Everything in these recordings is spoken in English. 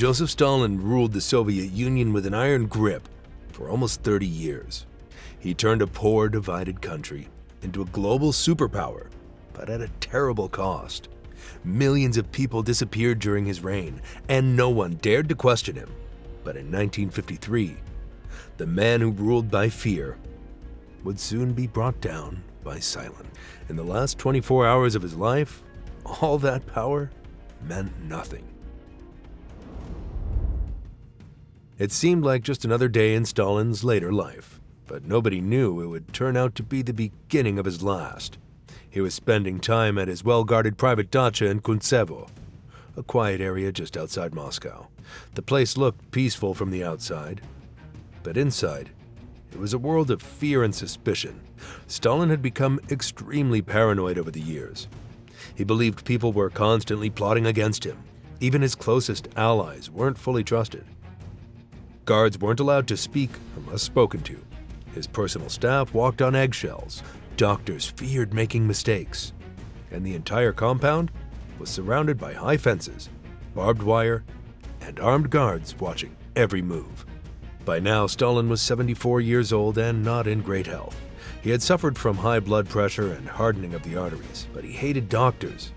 Joseph Stalin ruled the Soviet Union with an iron grip for almost 30 years. He turned a poor, divided country into a global superpower, but at a terrible cost. Millions of people disappeared during his reign, and no one dared to question him. But in 1953, the man who ruled by fear would soon be brought down by silence. In the last 24 hours of his life, all that power meant nothing. It seemed like just another day in Stalin's later life, but nobody knew it would turn out to be the beginning of his last. He was spending time at his well-guarded private dacha in Kuntsevo, a quiet area just outside Moscow. The place looked peaceful from the outside, but inside, it was a world of fear and suspicion. Stalin had become extremely paranoid over the years. He believed people were constantly plotting against him. Even his closest allies weren't fully trusted. Guards weren't allowed to speak unless spoken to. His personal staff walked on eggshells. Doctors feared making mistakes. And the entire compound was surrounded by high fences, barbed wire, and armed guards watching every move. By now, Stalin was 74 years old and not in great health. He had suffered from high blood pressure and hardening of the arteries, but he hated doctors.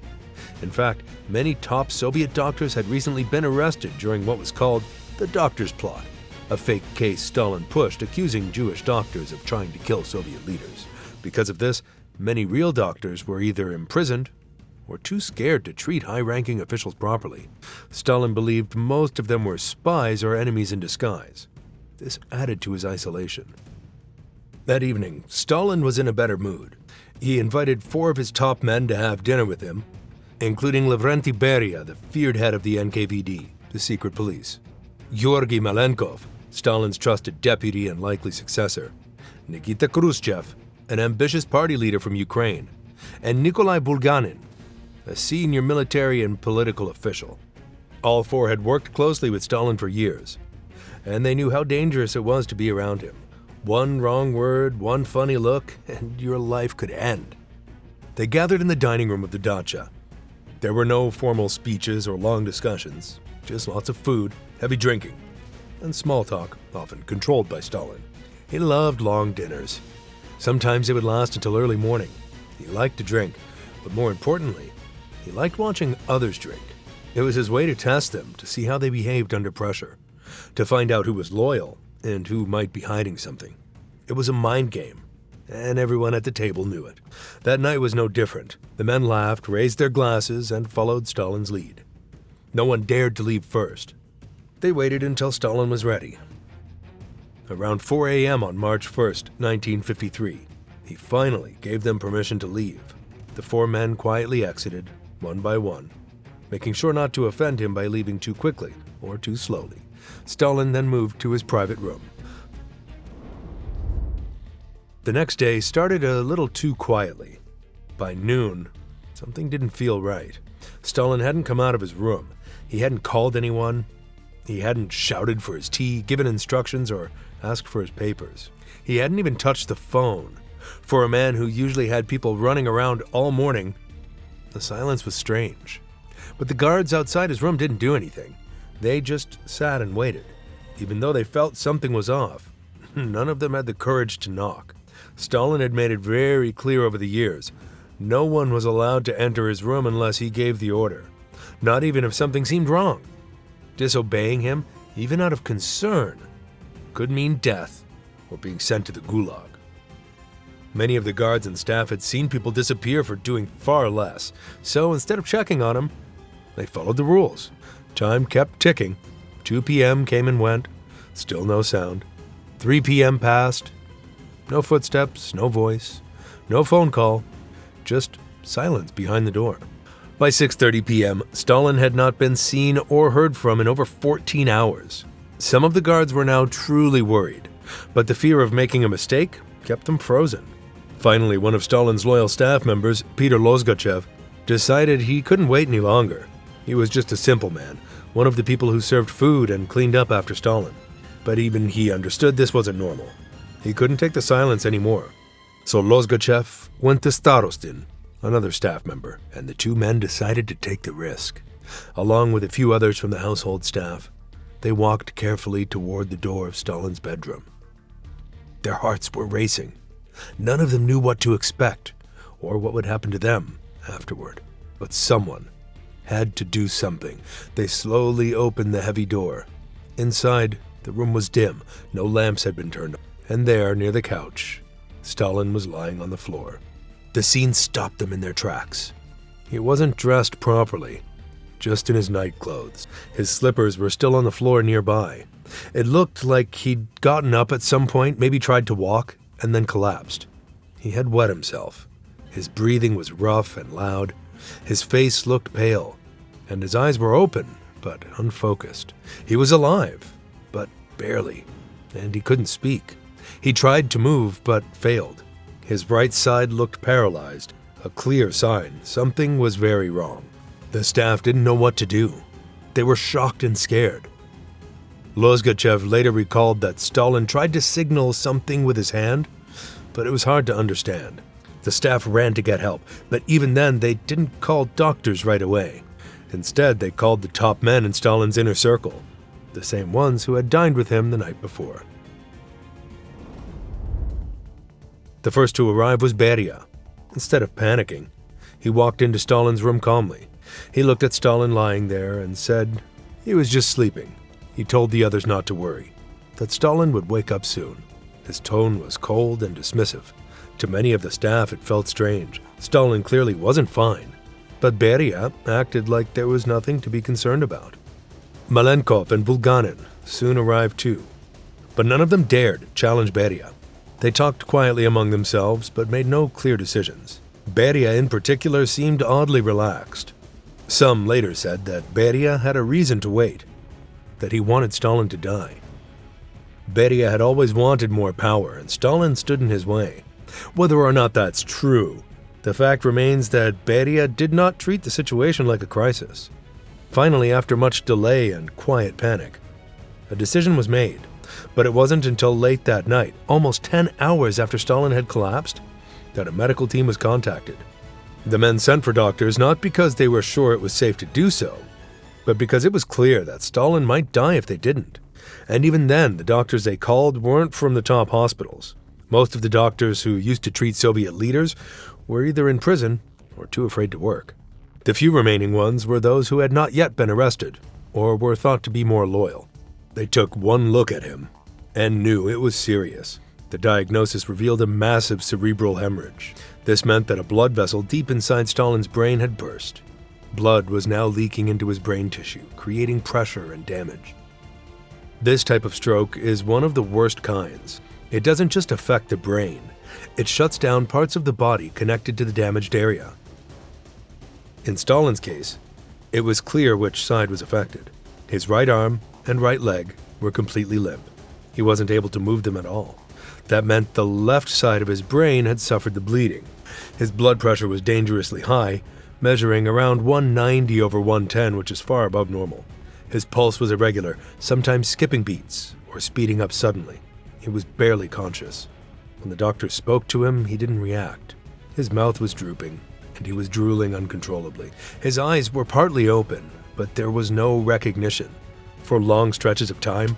In fact, many top Soviet doctors had recently been arrested during what was called the Doctor's Plot, a fake case Stalin pushed accusing Jewish doctors of trying to kill Soviet leaders. Because of this, many real doctors were either imprisoned or too scared to treat high-ranking officials properly. Stalin believed most of them were spies or enemies in disguise. This added to his isolation. That evening, Stalin was in a better mood. He invited 4 of his top men to have dinner with him, including Lavrenti Beria, the feared head of the NKVD, the secret police, Georgy Malenkov, Stalin's trusted deputy and likely successor, Nikita Khrushchev, an ambitious party leader from Ukraine, and Nikolai Bulganin, a senior military and political official. All 4 had worked closely with Stalin for years, and they knew how dangerous it was to be around him. One wrong word, one funny look, and your life could end. They gathered in the dining room of the dacha. There were no formal speeches or long discussions, just lots of food, heavy drinking, and small talk, often controlled by Stalin. He loved long dinners. Sometimes it would last until early morning. He liked to drink, but more importantly, he liked watching others drink. It was his way to test them, to see how they behaved under pressure, to find out who was loyal and who might be hiding something. It was a mind game, and everyone at the table knew it. That night was no different. The men laughed, raised their glasses, and followed Stalin's lead. No one dared to leave first. They waited until Stalin was ready. Around 4 a.m. on March 1st, 1953, he finally gave them permission to leave. The 4 men quietly exited, one by one, making sure not to offend him by leaving too quickly or too slowly. Stalin then moved to his private room. The next day started a little too quietly. By noon, something didn't feel right. Stalin hadn't come out of his room. He hadn't called anyone. He hadn't shouted for his tea, given instructions, or asked for his papers. He hadn't even touched the phone. For a man who usually had people running around all morning, the silence was strange. But the guards outside his room didn't do anything. They just sat and waited. Even though they felt something was off, none of them had the courage to knock. Stalin had made it very clear over the years, no one was allowed to enter his room unless he gave the order, not even if something seemed wrong. Disobeying him, even out of concern, could mean death or being sent to the gulag. Many of the guards and staff had seen people disappear for doing far less, so instead of checking on them, they followed the rules. Time kept ticking. 2 p.m. came and went, still no sound. 3 p.m. passed, no footsteps, no voice, no phone call, just silence behind the door. By 6:30 p.m., Stalin had not been seen or heard from in over 14 hours. Some of the guards were now truly worried, but the fear of making a mistake kept them frozen. Finally, one of Stalin's loyal staff members, Peter Lozgachev, decided he couldn't wait any longer. He was just a simple man, one of the people who served food and cleaned up after Stalin. But even he understood this wasn't normal. He couldn't take the silence anymore. So Lozgachev went to Starostin, another staff member, and the 2 men decided to take the risk. Along with a few others from the household staff, They walked carefully toward the door of Stalin's bedroom. Their hearts were racing. None of them knew what to expect or what would happen to them afterward. But someone had to do something. They slowly opened the heavy door. Inside, the room was dim. No lamps had been turned on. And there, near the couch, Stalin was lying on the floor. The scene stopped them in their tracks. He wasn't dressed properly, just in his nightclothes. His slippers were still on the floor nearby. It looked like he'd gotten up at some point, maybe tried to walk, and then collapsed. He had wet himself. His breathing was rough and loud. His face looked pale, and his eyes were open, but unfocused. He was alive, but barely, and he couldn't speak. He tried to move, but failed. His right side looked paralyzed, a clear sign something was very wrong. The staff didn't know what to do. They were shocked and scared. Lozgachev later recalled that Stalin tried to signal something with his hand, but it was hard to understand. The staff ran to get help, but even then they didn't call doctors right away. Instead, they called the top men in Stalin's inner circle, the same ones who had dined with him the night before. The first to arrive was Beria. Instead of panicking, he walked into Stalin's room calmly. He looked at Stalin lying there and said he was just sleeping. He told the others not to worry, that Stalin would wake up soon. His tone was cold and dismissive. To many of the staff, it felt strange. Stalin clearly wasn't fine, but Beria acted like there was nothing to be concerned about. Malenkov and Bulganin soon arrived too, but none of them dared challenge Beria. They talked quietly among themselves, but made no clear decisions. Beria in particular seemed oddly relaxed. Some later said that Beria had a reason to wait, that he wanted Stalin to die. Beria had always wanted more power, and Stalin stood in his way. Whether or not that's true, the fact remains that Beria did not treat the situation like a crisis. Finally, after much delay and quiet panic, a decision was made. But it wasn't until late that night, almost 10 hours after Stalin had collapsed, that a medical team was contacted. The men sent for doctors not because they were sure it was safe to do so, but because it was clear that Stalin might die if they didn't. And even then, the doctors they called weren't from the top hospitals. Most of the doctors who used to treat Soviet leaders were either in prison or too afraid to work. The few remaining ones were those who had not yet been arrested or were thought to be more loyal. They took one look at him and knew it was serious. The diagnosis revealed a massive cerebral hemorrhage. This meant that a blood vessel deep inside Stalin's brain had burst. Blood was now leaking into his brain tissue, creating pressure and damage. This type of stroke is one of the worst kinds. It doesn't just affect the brain, it shuts down parts of the body connected to the damaged area. In Stalin's case, it was clear which side was affected. His right arm and right leg were completely limp. He wasn't able to move them at all. That meant the left side of his brain had suffered the bleeding. His blood pressure was dangerously high, measuring around 190 over 110, which is far above normal. His pulse was irregular, sometimes skipping beats or speeding up suddenly. He was barely conscious. When the doctor spoke to him, he didn't react. His mouth was drooping, and he was drooling uncontrollably. His eyes were partly open, but there was no recognition. For long stretches of time,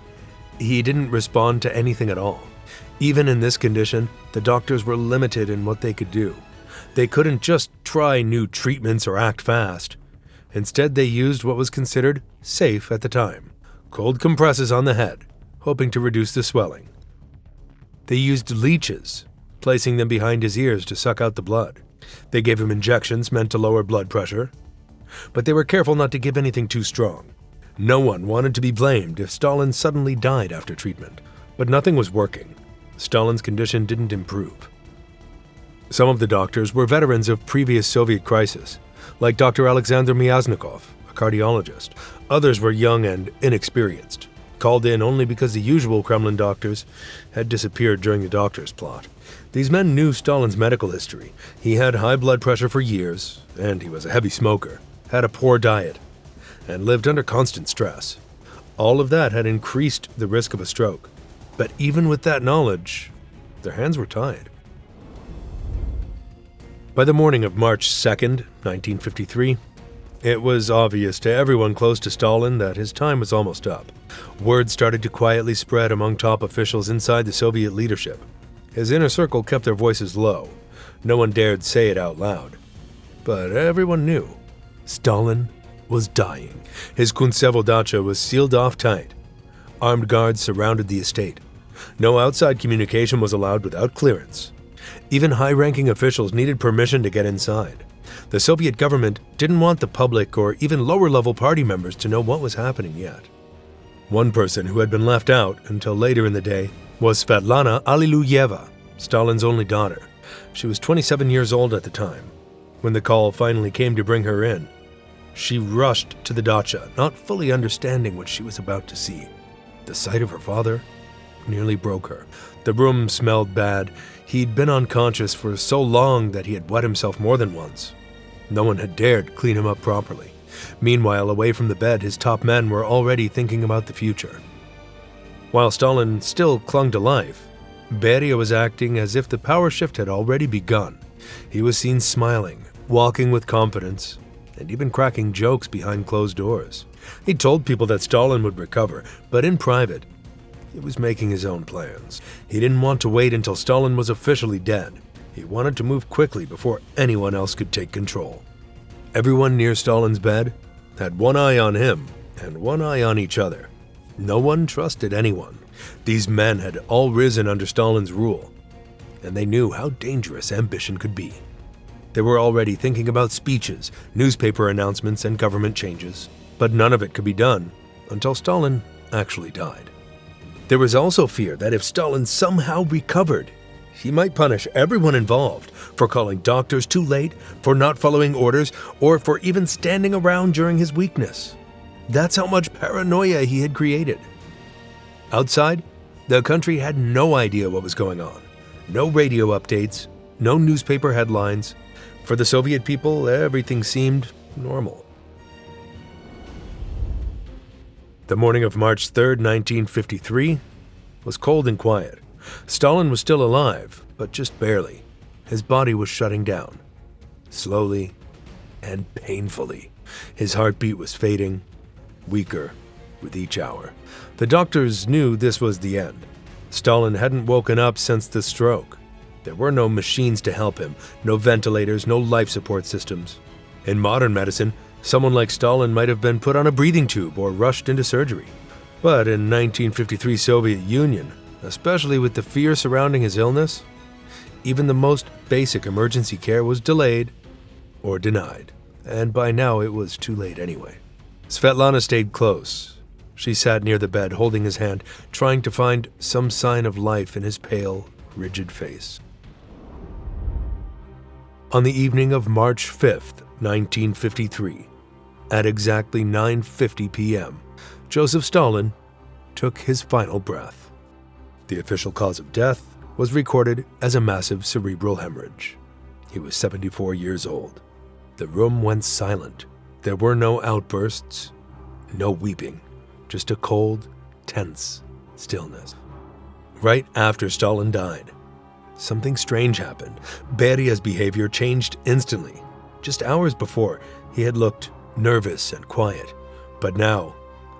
he didn't respond to anything at all. Even in this condition, the doctors were limited in what they could do. They couldn't just try new treatments or act fast. Instead, they used what was considered safe at the time: cold compresses on the head, hoping to reduce the swelling. They used leeches, placing them behind his ears to suck out the blood. They gave him injections meant to lower blood pressure, but they were careful not to give anything too strong. No one wanted to be blamed if Stalin suddenly died after treatment, but nothing was working. Stalin's condition didn't improve. Some of the doctors were veterans of previous Soviet crises, like Dr. Alexander Myasnikov, a cardiologist. Others were young and inexperienced, called in only because the usual Kremlin doctors had disappeared during the doctor's plot. These men knew Stalin's medical history. He had high blood pressure for years, and he was a heavy smoker, had a poor diet, and lived under constant stress. All of that had increased the risk of a stroke. But even with that knowledge, their hands were tied. By the morning of March 2nd, 1953, It was obvious to everyone close to Stalin that his time was almost up. Word started to quietly spread among top officials inside the Soviet leadership. His inner circle kept their voices low. No one dared say it out loud. But everyone knew. Stalin was dying. His Kuntsevo dacha was sealed off tight. Armed guards surrounded the estate. No outside communication was allowed without clearance. Even high-ranking officials needed permission to get inside. The Soviet government didn't want the public or even lower-level party members to know what was happening yet. One person who had been left out until later in the day was Svetlana Alliluyeva, Stalin's only daughter. She was 27 years old at the time. When the call finally came to bring her in, she rushed to the dacha, not fully understanding what she was about to see. The sight of her father nearly broke her. The room smelled bad. He'd been unconscious for so long that he had wet himself more than once. No one had dared clean him up properly. Meanwhile, away from the bed, his top men were already thinking about the future. While Stalin still clung to life, Beria was acting as if the power shift had already begun. He was seen smiling, walking with confidence, and even cracking jokes behind closed doors. He told people that Stalin would recover, but in private, he was making his own plans. He didn't want to wait until Stalin was officially dead. He wanted to move quickly before anyone else could take control. Everyone near Stalin's bed had one eye on him and one eye on each other. No one trusted anyone. These men had all risen under Stalin's rule, and they knew how dangerous ambition could be. They were already thinking about speeches, newspaper announcements, and government changes, but none of it could be done until Stalin actually died. There was also fear that if Stalin somehow recovered, he might punish everyone involved for calling doctors too late, for not following orders, or for even standing around during his weakness. That's how much paranoia he had created. Outside, the country had no idea what was going on. No radio updates, no newspaper headlines. For the Soviet people, everything seemed normal. The morning of March 3, 1953, was cold and quiet. Stalin was still alive, but just barely. His body was shutting down, slowly and painfully. His heartbeat was fading, weaker with each hour. The doctors knew this was the end. Stalin hadn't woken up since the stroke. There were no machines to help him, no ventilators, no life support systems. In modern medicine, someone like Stalin might have been put on a breathing tube or rushed into surgery. But in 1953 Soviet Union, especially with the fear surrounding his illness, even the most basic emergency care was delayed or denied. And by now it was too late anyway. Svetlana stayed close. She sat near the bed, holding his hand, trying to find some sign of life in his pale, rigid face. On the evening of March 5th, 1953, at exactly 9:50 p.m., Joseph Stalin took his final breath. The official cause of death was recorded as a massive cerebral hemorrhage. He was 74 years old. The room went silent. There were no outbursts, no weeping, just a cold, tense stillness. Right after Stalin died, something strange happened. Beria's behavior changed instantly. Just hours before, he had looked nervous and quiet, but now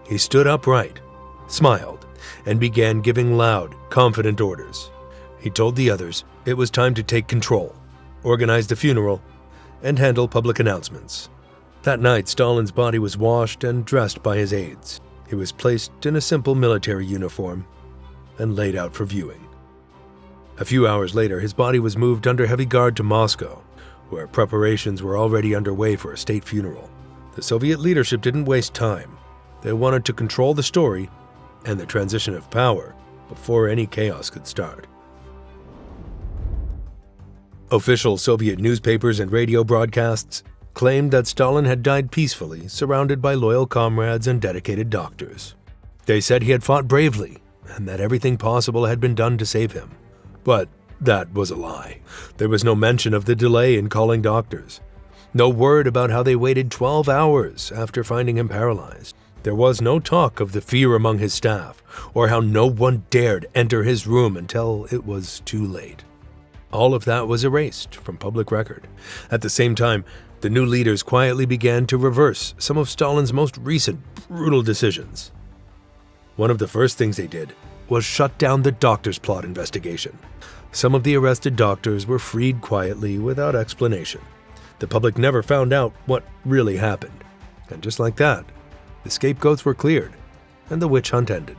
he stood upright, smiled, and began giving loud, confident orders. He told the others it was time to take control, organize the funeral, and handle public announcements. That night, Stalin's body was washed and dressed by his aides. He was placed in a simple military uniform and laid out for viewing. A few hours later, his body was moved under heavy guard to Moscow, where preparations were already underway for a state funeral. The Soviet leadership didn't waste time. They wanted to control the story and the transition of power before any chaos could start. Official Soviet newspapers and radio broadcasts claimed that Stalin had died peacefully, surrounded by loyal comrades and dedicated doctors. They said he had fought bravely and that everything possible had been done to save him. But that was a lie. There was no mention of the delay in calling doctors. No word about how they waited 12 hours after finding him paralyzed. There was no talk of the fear among his staff, or how no one dared enter his room until it was too late. All of that was erased from public record. At the same time, The new leaders quietly began to reverse some of Stalin's most recent brutal decisions. One of the first things they did was shut down the doctor's plot investigation. Some of the arrested doctors were freed quietly without explanation. The public never found out what really happened. And just like that, the scapegoats were cleared, and the witch hunt ended.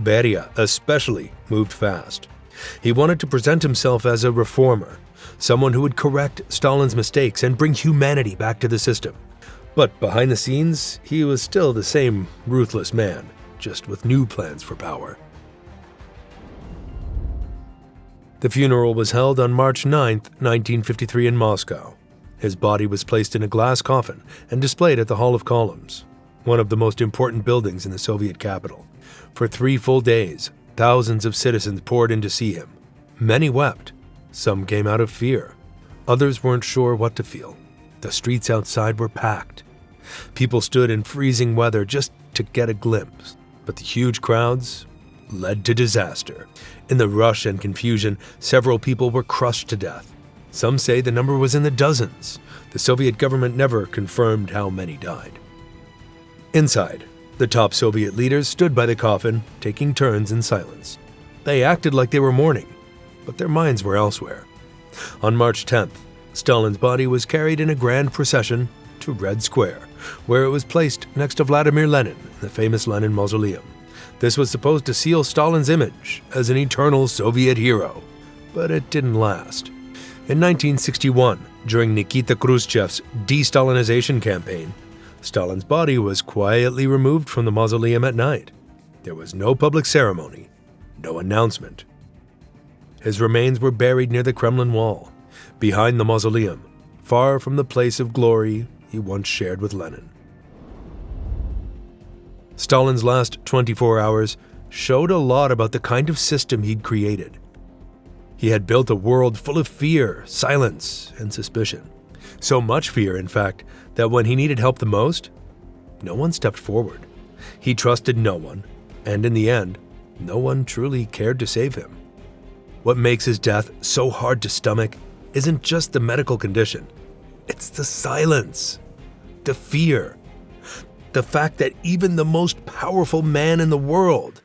Beria especially moved fast. He wanted to present himself as a reformer, someone who would correct Stalin's mistakes and bring humanity back to the system. But behind the scenes, he was still the same ruthless man, just with new plans for power. The funeral was held on March 9, 1953 in Moscow. His body was placed in a glass coffin and displayed at the Hall of Columns, one of the most important buildings in the Soviet capital. For 3 full days, thousands of citizens poured in to see him. Many wept. Some came out of fear. Others weren't sure what to feel. The streets outside were packed. People stood in freezing weather just to get a glimpse. But the huge crowds led to disaster. In the rush and confusion, several people were crushed to death. Some say the number was in the dozens. The Soviet government never confirmed how many died. Inside, the top Soviet leaders stood by the coffin, taking turns in silence. They acted like they were mourning, but their minds were elsewhere. On March 10th, Stalin's body was carried in a grand procession to Red Square, where it was placed next to Vladimir Lenin in the famous Lenin Mausoleum. This was supposed to seal Stalin's image as an eternal Soviet hero, but it didn't last. In 1961, during Nikita Khrushchev's de-Stalinization campaign, Stalin's body was quietly removed from the mausoleum at night. There was no public ceremony, no announcement. His remains were buried near the Kremlin wall, behind the mausoleum, far from the place of glory he once shared with Lenin. Stalin's last 24 hours showed a lot about the kind of system he'd created. He had built a world full of fear, silence, and suspicion. So much fear, in fact, that when he needed help the most, no one stepped forward. He trusted no one, and in the end, no one truly cared to save him. What makes his death so hard to stomach isn't just the medical condition. It's the silence, the fear, the fact that even the most powerful man in the world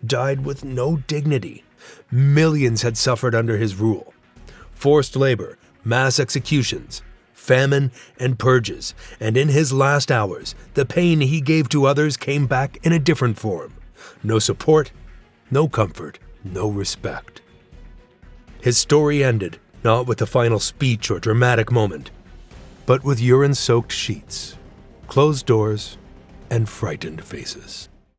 died with no dignity. Millions had suffered under his rule. Forced labor, mass executions, famine, and purges, and in his last hours, the pain he gave to others came back in a different form. No support, no comfort, no respect. His story ended not with a final speech or dramatic moment, but with urine-soaked sheets, closed doors, and frightened faces.